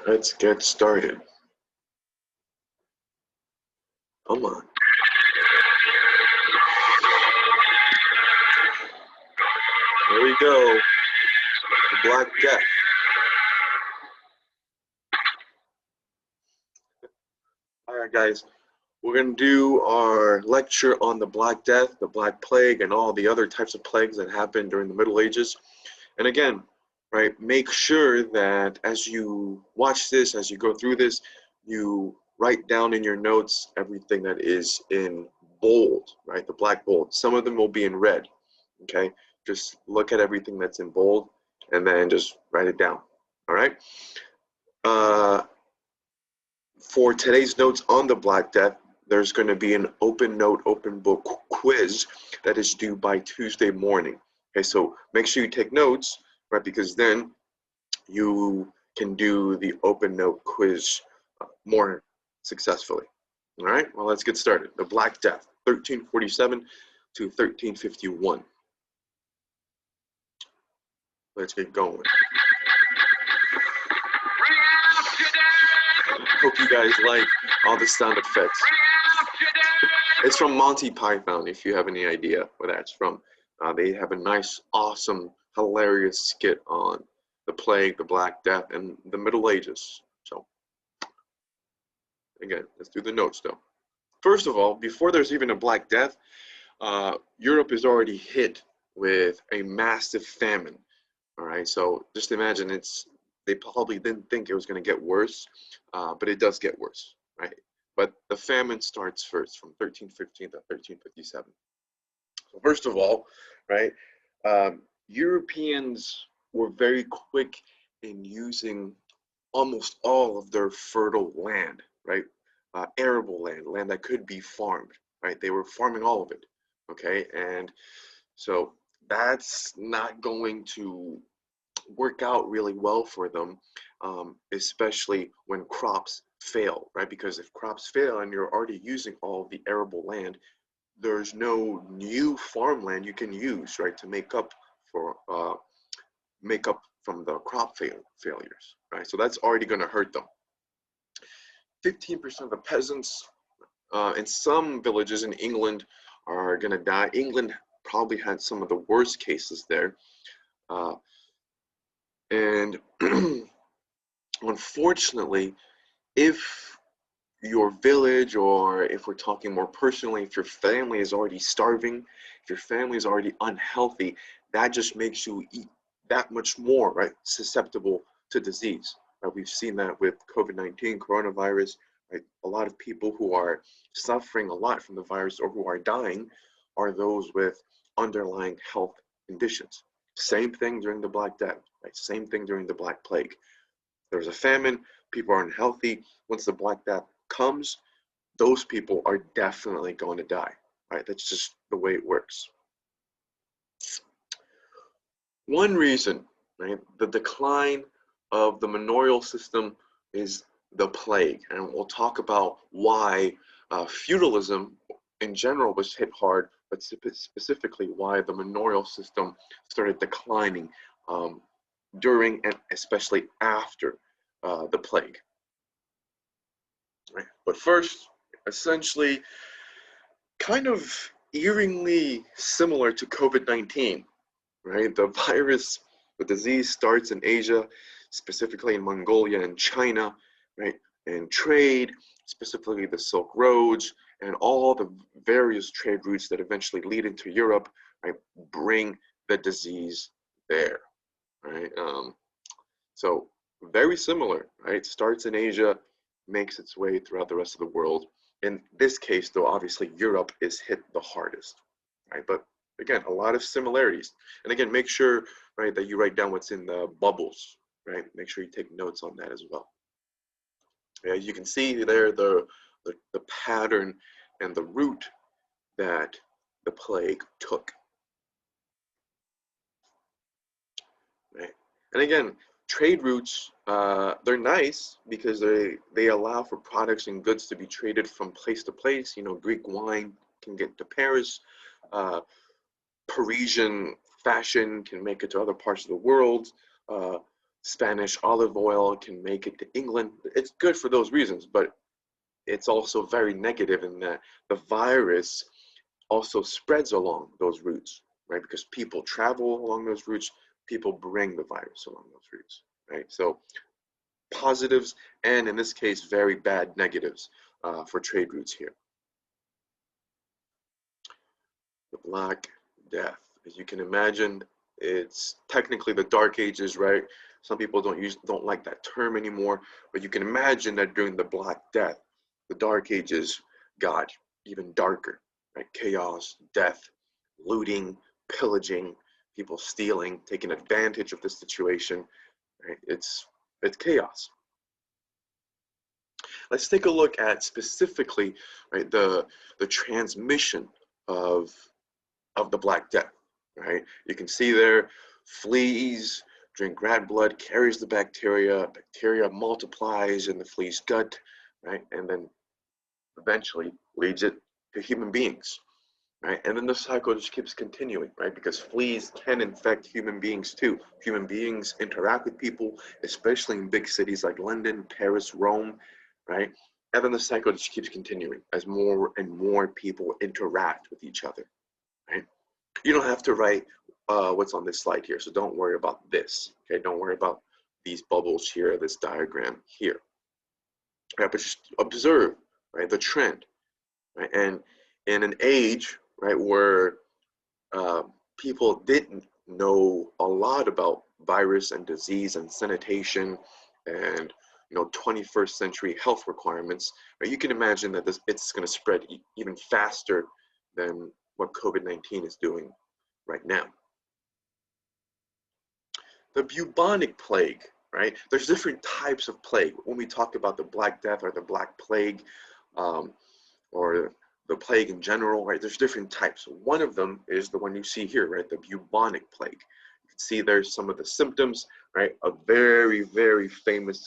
Let's get started. Come on. There we go. The Black Death. All right, guys. We're going to do our lecture on the Black Death, the Black Plague, and all the other types of plagues that happened during the Middle Ages. And again, right, make sure that as you watch this, as you go through this, you write down in your notes everything that is in bold, right, the black bold. Some of them will be in red, okay? Just look at everything that's in bold and then just write it down, all right? For today's notes on the Black Death, there's going to be an open note, open book quiz that is due by Tuesday morning. Okay, so make sure you take notes, right? Because then you can do the open note quiz more successfully. All right, well, let's get started. The Black Death, 1347 to 1351. Let's get going. Hope you guys like all the sound effects. It's from Monty Python, if you have any idea where that's from. They have a nice, awesome, hilarious skit on the plague, the Black Death, and the Middle Ages. So, again, let's do the notes, though. First of all, before there's even a Black Death, Europe is already hit with a massive famine. All right, so just imagine they probably didn't think it was going to get worse, but it does get worse, right? But the famine starts first from 1315 to 1357. So first of all, right, Europeans were very quick in using almost all of their fertile land, right? Arable land, land that could be farmed, right? They were farming all of it, okay? And so that's not going to work out really well for them, especially when crops fail, right? Because if crops fail and you're already using all of the arable land, there's no new farmland you can use, right, to make up from the crop failures, right? So that's already going to hurt them. 15% of the peasants in some villages in England are going to die. England probably had some of the worst cases there. And unfortunately, if your village, or if we're talking more personally, if your family is already starving, if your family is already unhealthy, that just makes you that much more, right, susceptible to disease. Right? We've seen that with COVID-19, coronavirus. Right? A lot of people who are suffering a lot from the virus or who are dying are those with underlying health conditions. Same thing during the Black Death, right? Same thing during the Black Plague. There's a famine, people are unhealthy. Once the Black Death comes, those people are definitely going to die, right? That's just the way it works. One reason, right, the decline of the manorial system is the plague, and we'll talk about why feudalism in general was hit hard, but specifically why the manorial system started declining during and especially after the plague. Right. But first, essentially, kind of eerily similar to COVID-19, right? The virus, the disease starts in Asia, specifically in Mongolia and China, right? And trade, specifically the Silk Roads, and all the various trade routes that eventually lead into Europe, right, bring the disease there, right? So very similar, right? Starts in Asia, makes its way throughout the rest of the world. In this case, though, obviously Europe is hit the hardest, right? But again, a lot of similarities. And again, make sure, right, that you write down what's in the bubbles, right? Make sure you take notes on that as well. As you can see there, the pattern and the route that the plague took. Right? And again, trade routes, they're nice because they allow for products and goods to be traded from place to place. You know, Greek wine can get to Paris. Parisian fashion can make it to other parts of the world. Spanish olive oil can make it to England. It's good for those reasons, but it's also very negative in that the virus also spreads along those routes, right? Because people travel along those routes, people bring the virus along those routes, right? So positives, and in this case, very bad negatives for trade routes here. The Black Death, as you can imagine, it's technically the Dark Ages, right? Some people don't like that term anymore, but you can imagine that during the Black Death, the Dark Ages got even darker, right? Chaos, death, looting, pillaging, people stealing, taking advantage of the situation, right? It's chaos. Let's take a look at specifically, right, the transmission of the Black Death, right? You can see there, fleas drink rat blood, carries the bacteria, bacteria multiplies in the flea's gut, right? And then eventually leads it to human beings, right? And then the cycle just keeps continuing, right? Because fleas can infect human beings too. Human beings interact with people, especially in big cities like London, Paris, Rome, right? And then the cycle just keeps continuing as more and more people interact with each other, right? You don't have to write what's on this slide here, so don't worry about this, okay? Don't worry about these bubbles here, this diagram here, right? But just observe, right, the trend, right? And in an age, right, where people didn't know a lot about virus and disease and sanitation and 21st century health requirements, right, you can imagine that it's going to spread even faster than what COVID-19 is doing right now. The bubonic plague, right? There's different types of plague. When we talk about the Black Death or the Black Plague, or the plague in general, right? There's different types. One of them is the one you see here, right? The bubonic plague. You can see there's some of the symptoms, right? A very, very famous,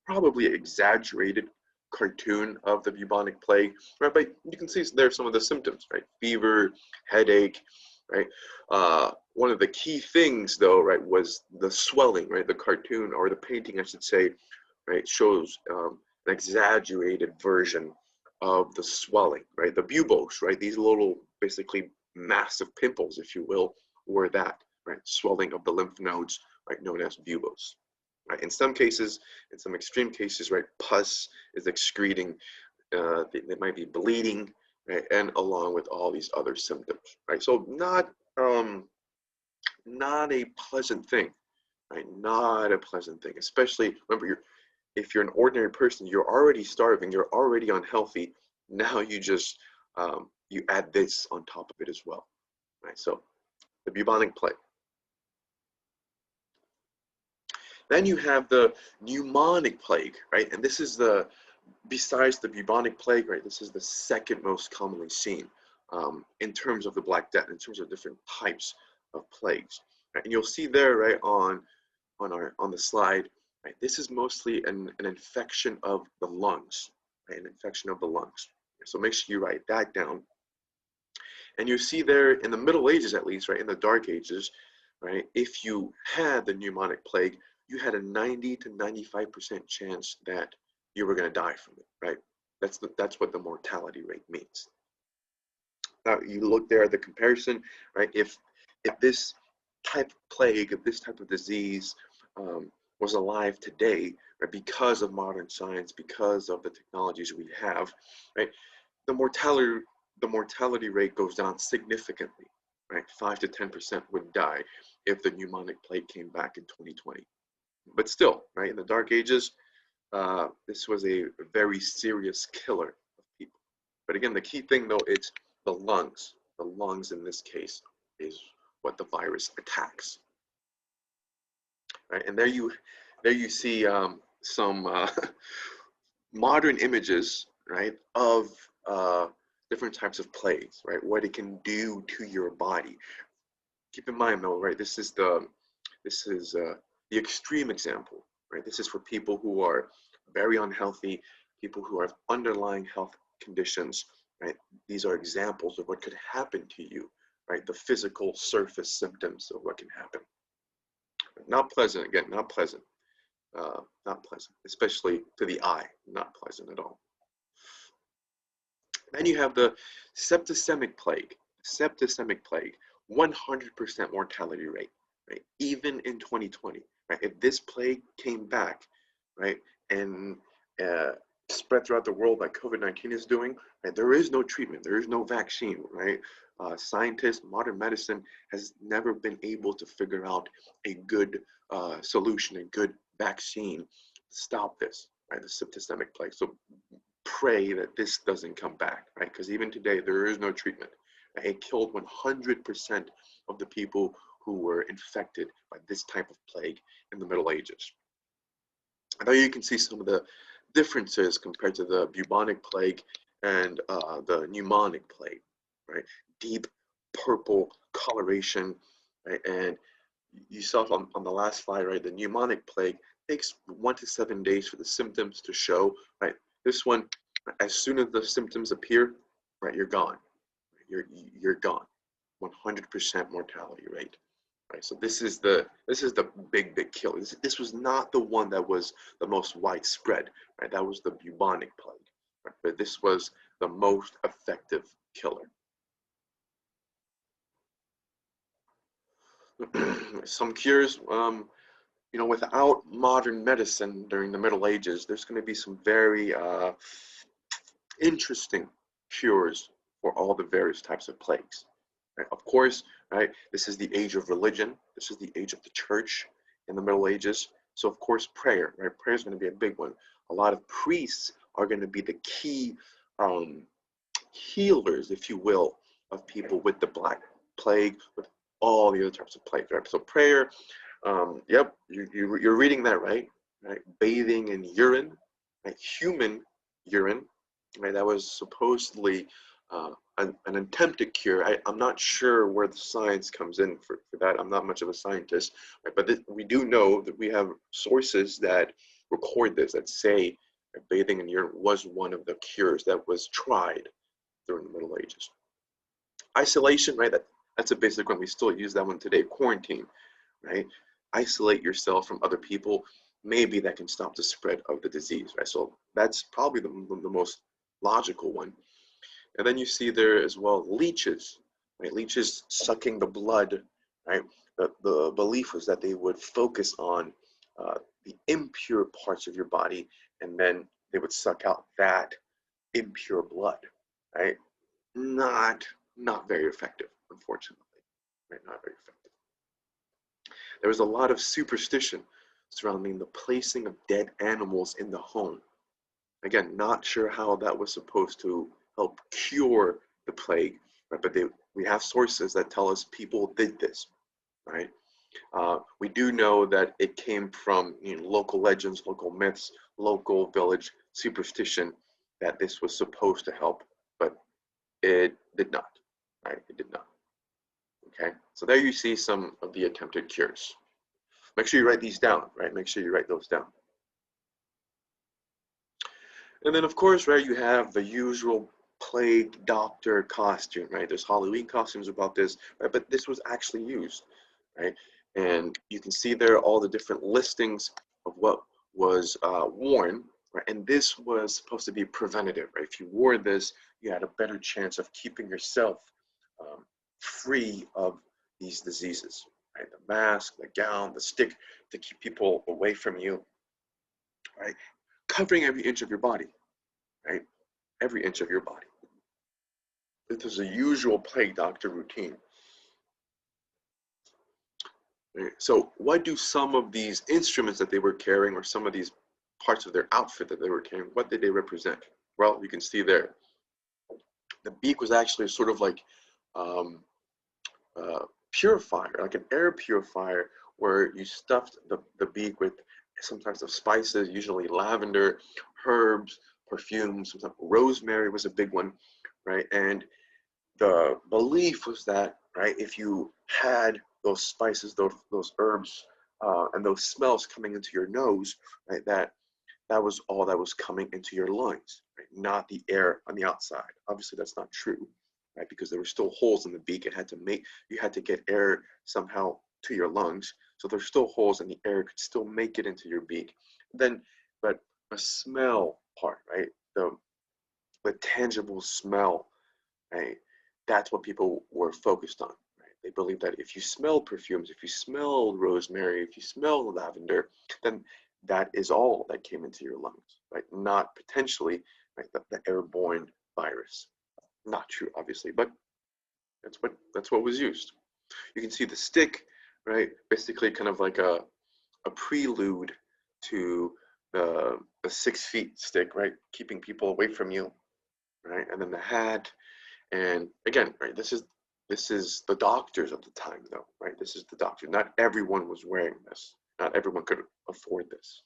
probably exaggerated cartoon of the bubonic plague, right? But you can see there's some of the symptoms, right? Fever, headache, right? One of the key things, though, right, was the swelling, right? The cartoon, or the painting, I should say, right, shows an exaggerated version of the swelling, right? The buboes, right? These little, basically massive pimples, if you will, were that, right? Swelling of the lymph nodes, right? Known as buboes, right? In some cases, in some extreme cases, right? Pus is excreting, they might be bleeding, right? And along with all these other symptoms, right? So not a pleasant thing, right? Not a pleasant thing, especially, remember, if you're an ordinary person, you're already starving, you're already unhealthy. Now you just, you add this on top of it as well, right? So the bubonic plague. Then you have the pneumonic plague, right? And this is besides the bubonic plague, right? This is the second most commonly seen in terms of the Black Death, in terms of different types of plagues, right? And you'll see there, right, on the slide, right, this is mostly an infection of the lungs, right, an infection of the lungs. So make sure you write that down. And you see there in the Middle Ages, at least, right, in the Dark Ages, right, if you had the pneumonic plague, you had a 90 to 95% chance that you were going to die from it, right? That's what the mortality rate means. Now you look there at the comparison, right? If this type of plague, if this type of disease was alive today, right, because of modern science, because of the technologies we have, right, the mortality rate goes down significantly, right? 5 to 10% would die if the pneumonic plague came back in 2020. But still, right, in the Dark Ages, this was a very serious killer of people. But again, the key thing, though, it's the lungs. The lungs in this case is what the virus attacks. Right? And there you see some modern images, right, of different types of plagues, right? What it can do to your body. Keep in mind, though, right? This is the extreme example, right? This is for people who are very unhealthy, people who have underlying health conditions, right? These are examples of what could happen to you, right? The physical surface symptoms of what can happen. Not pleasant, again, not pleasant. Not pleasant, especially to the eye, not pleasant at all. Then you have the septicemic plague. Septicemic plague, 100% mortality rate, right? Even in 2020, right? If this plague came back, right, and uh, spread throughout the world like COVID-19 is doing, right, there is no treatment, there is no vaccine, right? Scientists, modern medicine has never been able to figure out a good solution, a good vaccine to stop this, right? The septicemic plague. So pray that this doesn't come back, right? Because even today, there is no treatment. Right? It killed 100% of the people who were infected by this type of plague in the Middle Ages. And there you can see some of the differences compared to the bubonic plague and the pneumonic plague, right? Deep purple coloration, right? And you saw on the last slide, right? The pneumonic plague takes 1 to 7 days for the symptoms to show, right? This one, as soon as the symptoms appear, right, you're gone. You're gone. 100% mortality rate. Right. So this is the big killer. This was not the one that was the most widespread. Right. That was the bubonic plague. Right? But this was the most effective killer. Some cures. Without modern medicine during the Middle Ages, there's going to be some very interesting cures for all the various types of plagues. Right? Of course, right, this is the age of religion. This is the age of the church in the Middle Ages. So of course, prayer, right? Prayer is going to be a big one. A lot of priests are going to be the key healers, if you will, of people with the Black Plague, with all the other types of plague, right? So prayer, yep, you're reading that right? Bathing in urine, right? Human urine, right? That was supposedly an attempted cure. I'm not sure where the science comes in for that. I'm not much of a scientist, right? But we do know that we have sources that record this, that say bathing in urine was one of the cures that was tried during the Middle Ages. Isolation, right? That's a basic one. We still use that one today. Quarantine, right? Isolate yourself from other people. Maybe that can stop the spread of the disease, right? So that's probably the most logical one. And then you see there as well leeches, right? Leeches sucking the blood, right? The belief was that they would focus on the impure parts of your body, and then they would suck out that impure blood, right? Not very effective, unfortunately, right? Not very effective. There was a lot of superstition surrounding the placing of dead animals in the home. Again, not sure how that was supposed to help cure the plague, right? But we have sources that tell us people did this, right? We do know that it came from local legends, local myths, local village superstition that this was supposed to help, but it did not, right? It did not. Okay, so there you see some of the attempted cures. Make sure you write these down, right? Make sure you write those down. And then, of course, right, you have the usual plague doctor costume, right? There's Halloween costumes about this, right? But this was actually used, right? And you can see there all the different listings of what was worn, right? And this was supposed to be preventative, right? If you wore this, you had a better chance of keeping yourself free of these diseases, right? The mask, the gown, the stick to keep people away from you, right? Covering every inch of your body, right? Every inch of your body. This is a usual plague doctor routine. Right? So what do some of these instruments that they were carrying, or some of these parts of their outfit that they were carrying, what did they represent? Well, you can see there. The beak was actually sort of like purifier, like an air purifier, where you stuffed the beak with some types of spices, usually lavender, herbs, perfumes, sometimes rosemary was a big one, right? And the belief was that, right, if you had those spices, those herbs, and those smells coming into your nose, right, that was all that was coming into your lungs, right? Not the air on the outside. Obviously, that's not true, right? Because there were still holes in the beak. You had to get air somehow to your lungs. So there's still holes and the air could still make it into your beak. Then, but a smell part, right? The tangible smell, right? That's what people were focused on, right? They believed that if you smell perfumes, if you smell rosemary, if you smell lavender, then that is all that came into your lungs, right? Not potentially, right, the airborne virus. Not true, obviously, but that's what was used. You can see the stick, right? Basically, kind of like a prelude to the 6 feet stick, right? Keeping people away from you, right? And then the hat, and again, right? This is the doctors of the time, though, right? This is the doctor. Not everyone was wearing this. Not everyone could afford this.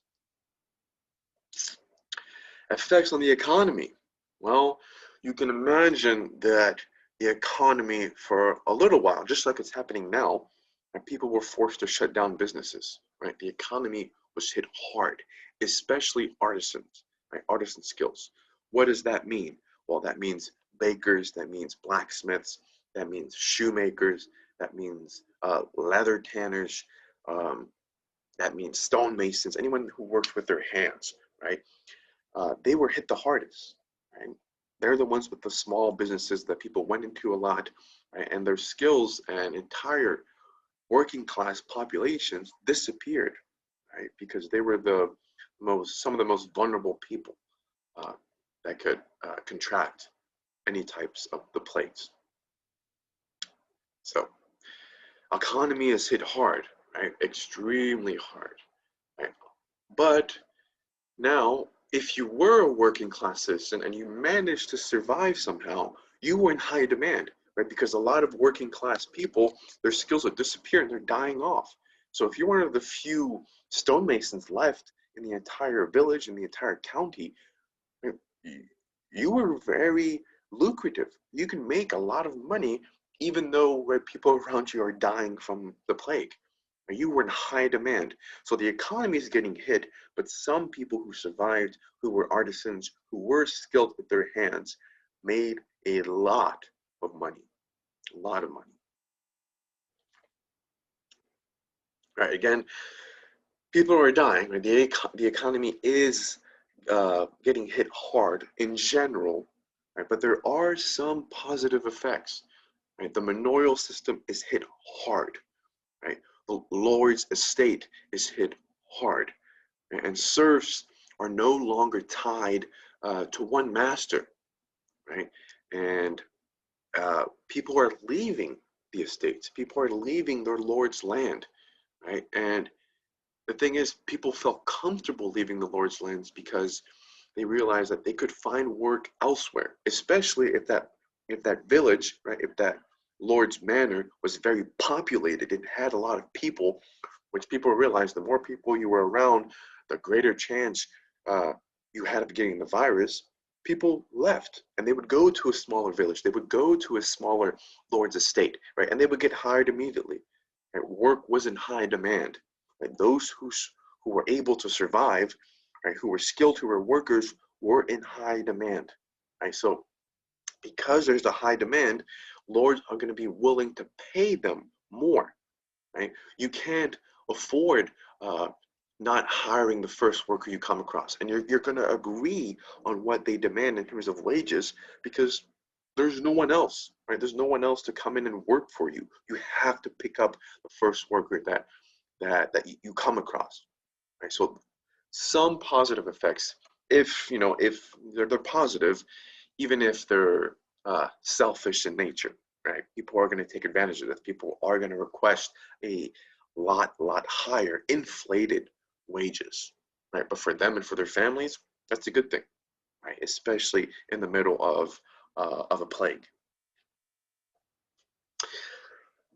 Effects on the economy. Well, you can imagine that the economy for a little while, just like it's happening now, and people were forced to shut down businesses, right? The economy was hit hard, especially artisans, right? Artisan skills. What does that mean? Well, that means bakers, that means blacksmiths, that means shoemakers, that means leather tanners, um, that means stonemasons, anyone who works with their hands, right? They were hit the hardest, right? They're the ones with the small businesses that people went into a lot, right? And their skills and entire working class populations disappeared, right? Because they were some of the most vulnerable people uh, that could contract any types of the plagues. So, economy is hit hard, right? Extremely hard, right? But now, if you were a working class citizen and you managed to survive somehow, you were in high demand, right? Because a lot of working class people, their skills are disappearing, they're dying off. So if you're one of the few stonemasons left in the entire village, in the entire county, you were very lucrative. You can make a lot of money even though where people around you are dying from the plague. You were in high demand. So the economy is getting hit, but some people who survived, who were artisans, who were skilled with their hands, made a lot of money. A lot of money. Right, again, people are dying. Right? The economy is getting hit hard in general, right? But there are some positive effects. Right? The manorial system is hit hard. Right? The Lord's estate is hit hard. Right? And serfs are no longer tied to one master. Right? And people are leaving the estates. People are leaving their Lord's land. Right? And the thing is, people felt comfortable leaving the Lord's lands because they realized that they could find work elsewhere, especially if that village, right, if that Lord's manor was very populated and had a lot of people, which people realized the more people you were around, the greater chance you had of getting the virus. People left and they would go to a smaller village. They would go to a smaller Lord's estate, right, and they would get hired immediately. Right? Work was in high demand. Right? Those who were able to survive, right, who were skilled, who were workers, were in high demand. Right? So because there's a high demand, lords are going to be willing to pay them more. Right? You can't afford not hiring the first worker you come across, and you're going to agree on what they demand in terms of wages because there's no one else. Right? There's no one else to come in and work for you. You have to pick up the first worker that you come across. Right? So some positive effects, if they're positive, even if they're selfish in nature, right? People are going to take advantage of this. People are going to request a lot higher inflated wages, right? But for them and for their families, that's a good thing, right? Especially in the middle of a plague.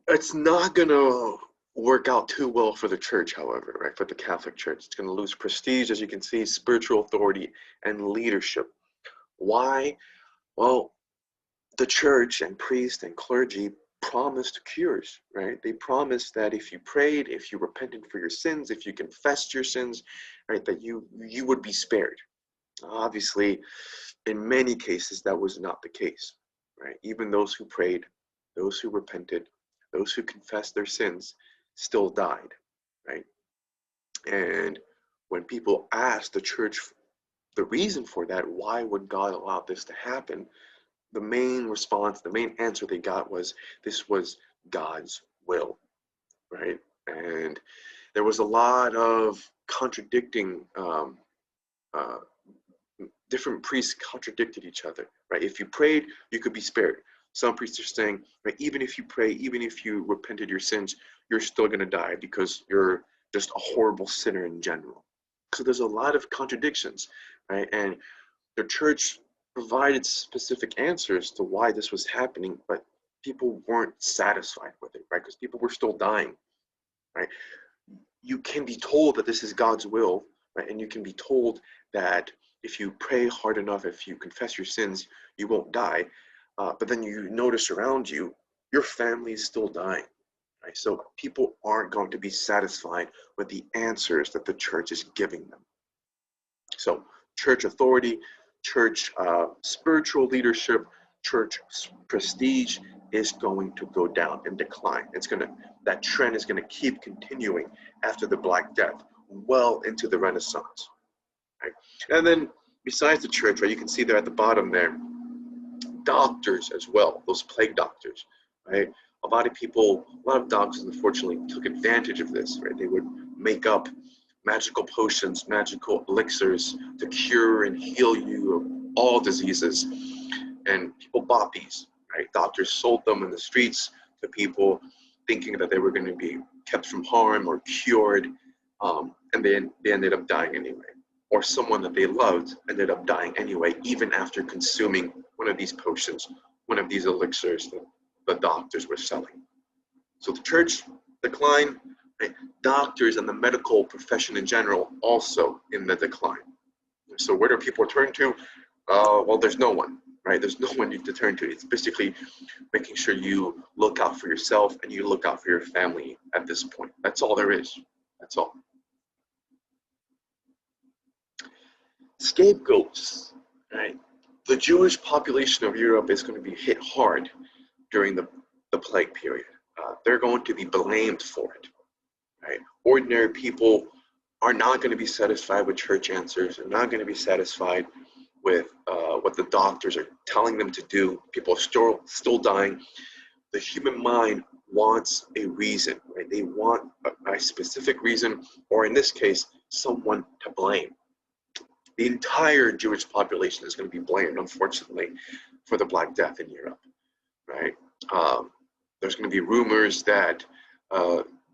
It's not going to work out too well for the church, however, right? For the Catholic Church, it's going to lose prestige, as you can see, spiritual authority and leadership. Why? Well, the church and priests and clergy promised cures, right? They promised that if you prayed, if you repented for your sins, if you confessed your sins, right, that you would be spared. Obviously, in many cases, that was not the case, right? Even those who prayed, those who repented, those who confessed their sins still died, right? And when people asked the church the reason for that, why would God allow this to happen? The main response, the main answer they got was this was God's will, right? And there was a lot of contradicting, uh, different priests contradicted each other, right? If you prayed, you could be spared. Some priests are saying, right, even if you pray, even if you repented your sins, you're still going to die because you're just a horrible sinner in general. So there's a lot of contradictions, right? And the church provided specific answers to why this was happening, but people weren't satisfied with it, right? Because people were still dying, right? You can be told that this is God's will, right? And you can be told that if you pray hard enough, if you confess your sins, you won't die. But then you notice around you, your family is still dying, right? So people aren't going to be satisfied with the answers that the church is giving them. So church authority, church spiritual leadership, church prestige is going to go down and decline. That trend is going to keep continuing after the Black Death, well into the Renaissance. Right? And then besides the church, right, you can see there at the bottom there, doctors as well, those plague doctors, right? A lot of doctors unfortunately took advantage of this, right? They would make up magical potions, magical elixirs to cure and heal you of all diseases. And people bought these, right? Doctors sold them in the streets to people thinking that they were going to be kept from harm or cured, and they ended up dying anyway. Or someone that they loved ended up dying anyway, even after consuming one of these potions, one of these elixirs that the doctors were selling. So the church decline, right? Doctors and the medical profession in general also in the decline. So where do people turn to? Well, there's no one, right? There's no one to turn to. It's basically making sure you look out for yourself and you look out for your family at this point. That's all there is. That's all. Scapegoats, right? The Jewish population of Europe is going to be hit hard during the plague period. They're going to be blamed for it, right? Ordinary people are not going to be satisfied with church answers. They're not going to be satisfied with what the doctors are telling them to do. People are still dying. The human mind wants a reason, right? They want a specific reason, or in this case, someone to blame. The entire Jewish population is going to be blamed, unfortunately, for the Black Death in Europe, right? There's going to be rumors that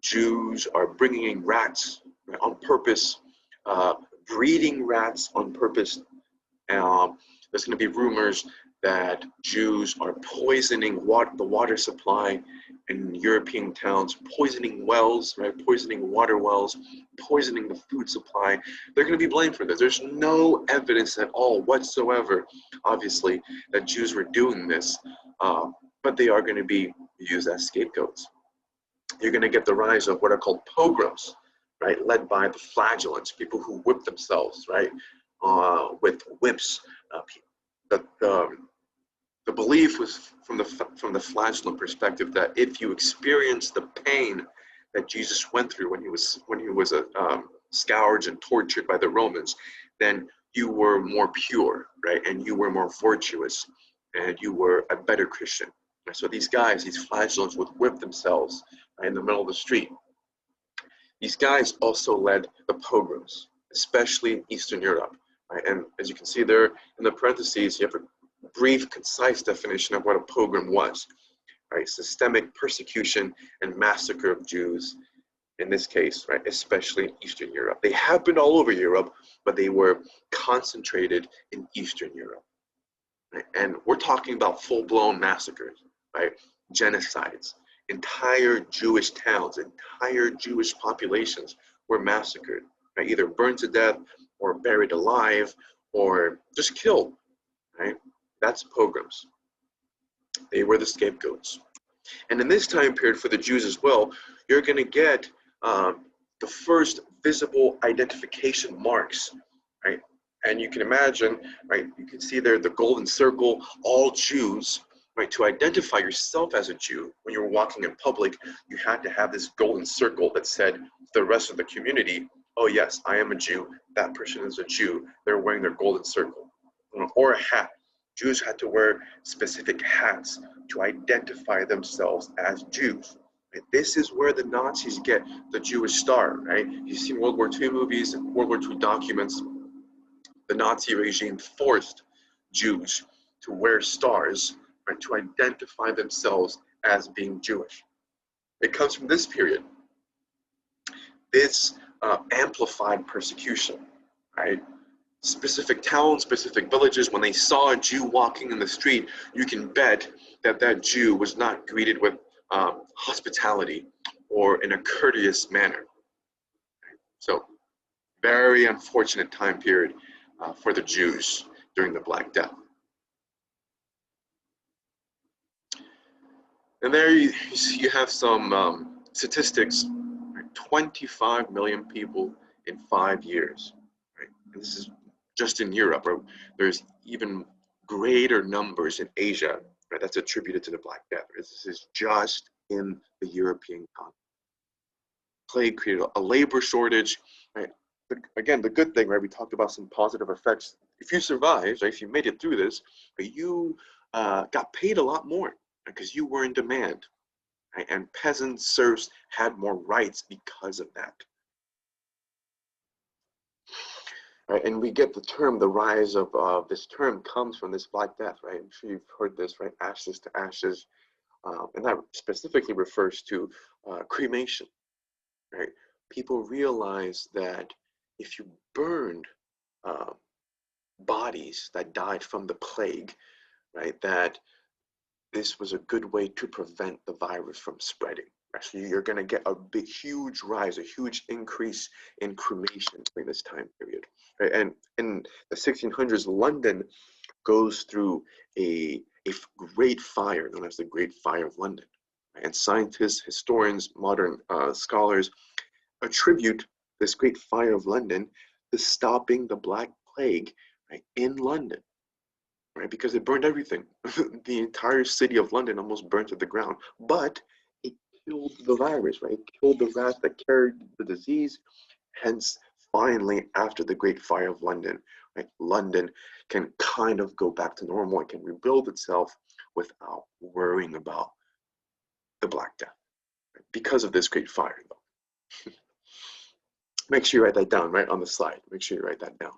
Jews are bringing in rats, right, on purpose, breeding rats on purpose. There's going to be rumors that Jews are poisoning the water supply in European towns, poisoning wells, right? Poisoning water wells, poisoning the food supply. They're going to be blamed for this. There's no evidence at all whatsoever, obviously, that Jews were doing this, but they are going to be used as scapegoats. You're going to get the rise of what are called pogroms, right? Led by the flagellants, people who whip themselves, right? With whips. The belief was from the flagellant perspective that if you experience the pain that Jesus went through when he was scourged and tortured by the Romans, then you were more pure, right? And you were more virtuous, and you were a better Christian. And so these guys, these flagellants, would whip themselves right, in the middle of the street. These guys also led the pogroms, especially in Eastern Europe. Right? And as you can see there in the parentheses, you have a brief, concise definition of what a pogrom was. Right? Systemic persecution and massacre of Jews, in this case, right, especially in Eastern Europe. They happened all over Europe, but they were concentrated in Eastern Europe. Right? And we're talking about full-blown massacres, right? Genocides. Entire Jewish towns, entire Jewish populations were massacred, right? Either burned to death or buried alive or just killed, right? That's pogroms. They were the scapegoats. And in this time period for the Jews as well, you're going to get the first visible identification marks, right? And you can imagine, right, you can see there the golden circle, all Jews, right? To identify yourself as a Jew, when you were walking in public, you had to have this golden circle that said to the rest of the community, oh yes, I am a Jew, that person is a Jew, they're wearing their golden circle. Or a hat. Jews had to wear specific hats to identify themselves as Jews. And this is where the Nazis get the Jewish star, right? You see in World War II movies and World War II documents, the Nazi regime forced Jews to wear stars, right, to identify themselves as being Jewish. It comes from this period, this amplified persecution, right? Specific towns, specific villages, when they saw a Jew walking in the street, you can bet that that Jew was not greeted with hospitality or in a courteous manner. So, very unfortunate time period for the Jews during the Black Death. And there you have some statistics, right? 25 million people in 5 years. Right? And this is just in Europe, or there's even greater numbers in Asia, right? That's attributed to the Black Death. This is just in the European continent. Plague created a labor shortage, right? But again, the good thing, right? We talked about some positive effects. If you survived, right, if you made it through this, you got paid a lot more because you were in demand, right? And peasant serfs had more rights because of that. Right, and we get the term, the rise of this term comes from this Black Death, right? I'm sure you've heard this, right? Ashes to ashes. And that specifically refers to cremation, right? People realize that if you burned bodies that died from the plague, right, that this was a good way to prevent the virus from spreading. Actually, you're going to get a big, huge rise, a huge increase in cremation during this time period. Right? And in the 1600s, London goes through a great fire known as the Great Fire of London. And scientists, historians, modern scholars attribute this Great Fire of London to stopping the Black Plague, right, in London. Right, because it burned everything. The entire city of London almost burned to the ground, but it killed the virus, right? It killed the rats that carried the disease. Hence, finally, after the Great Fire of London, right, London can kind of go back to normal. It can rebuild itself without worrying about the Black Death, right? Because of this Great Fire, though. Make sure you write that down, right, on the slide. Make sure you write that down.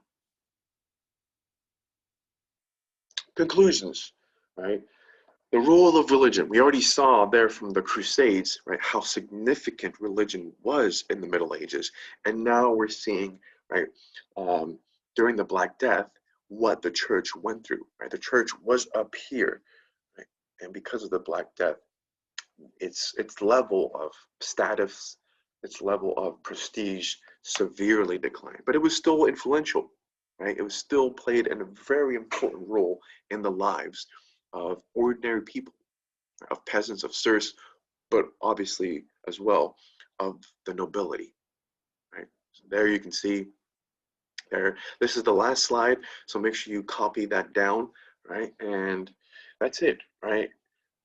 Conclusions, right? The role of religion. We already saw there from the Crusades, right, how significant religion was in the Middle Ages. And now we're seeing, right, during the Black Death, what the church went through, right? The church was up here, right? And because of the Black Death, its level of status, its level of prestige severely declined. But it was still influential, right? It was still played a very important role in the lives of ordinary people, of peasants, of serfs, but obviously as well of the nobility, right? So there you can see there. This is the last slide, so make sure you copy that down, right? And that's it, right?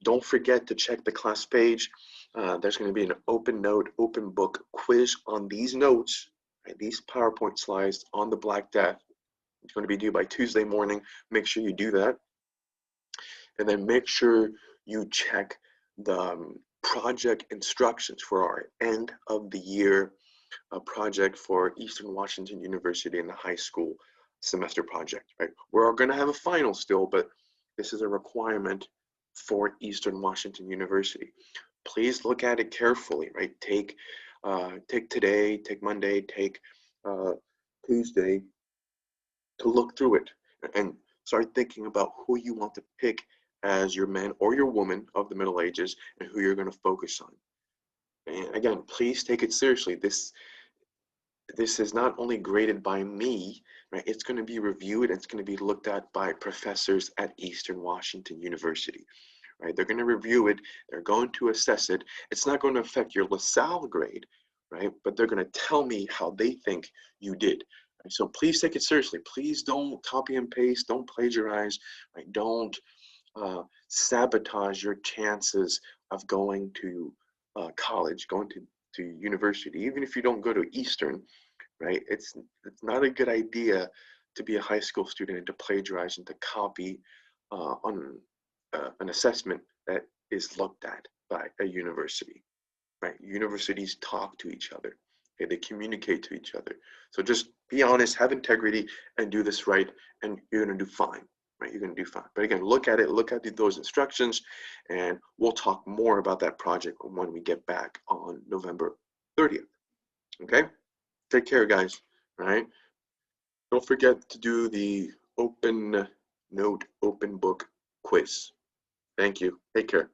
Don't forget to check the class page. There's going to be an open note, open book quiz on these notes, right? These PowerPoint slides on the Black Death. It's going to be due by Tuesday morning. Make sure you do that. And then make sure you check the project instructions for our end of the year project for Eastern Washington University and the high school semester project, right? We're going to have a final still, but this is a requirement for Eastern Washington University. Please look at it carefully, right? Take today, take Monday, take Tuesday to look through it and start thinking about who you want to pick as your man or your woman of the Middle Ages and who you're going to focus on. And again, please take it seriously. This is not only graded by me, right? It's going to be reviewed. It's going to be looked at by professors at Eastern Washington University, right? They're going to review it. They're going to assess it. It's not going to affect your LaSalle grade, right? But they're going to tell me how they think you did. Right? So please take it seriously. Please don't copy and paste. Don't plagiarize. Right? Don't sabotage your chances of going to college, going to university. Even if you don't go to Eastern, right? It's not a good idea to be a high school student and to plagiarize and to copy on an assessment that is looked at by a university, right? Universities talk to each other. Okay, they communicate to each other. So just be honest, have integrity, and do this right, and you're gonna do fine, right? You're gonna do fine. But again, look at it, look at those instructions, and we'll talk more about that project when we get back on November 30th. Okay? Take care, guys. All right? Don't forget to do the open note, open book quiz. Thank you. Take care.